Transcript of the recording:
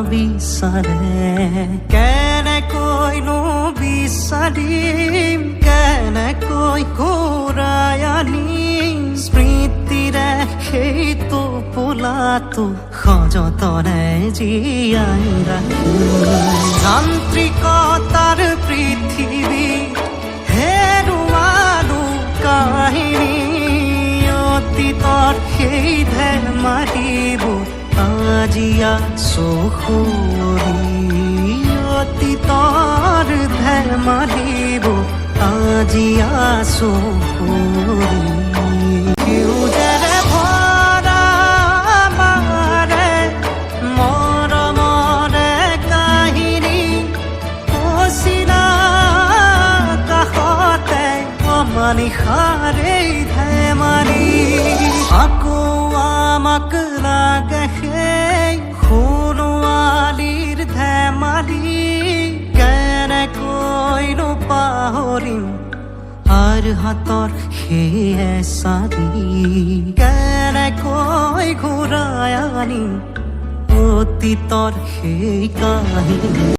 বিচাৰে কেনেকৈনো বিচাৰিম কেনেকৈ ঘূৰাই আনিম স্মৃতিৰে সেইটো পোলাটো সযতনে জীয়াই ৰাখিম যান্ত্ৰিকতাৰ পৃথিৱী হেৰুৱালো কাহিনী অতীতৰ সেই ধেমালিবোৰ আজি আছো শুৱৰি অতীতৰ ধেমালিবোৰ আজি আছো শুৱৰি সেউজেৰে ভৰা আমাৰে মৰমৰে কাহিনী অচিনা কাষতে অমানিশাৰে ধেমালি আকৌ আমাক লাগে সেই সোণোৱালীৰ ধেমালি কেনেকৈনো পাহৰিম আৰ হাতৰ সেই এচাৰি কেনেকৈ ঘূৰাই আনিম অতীতৰ সেই কাহিনী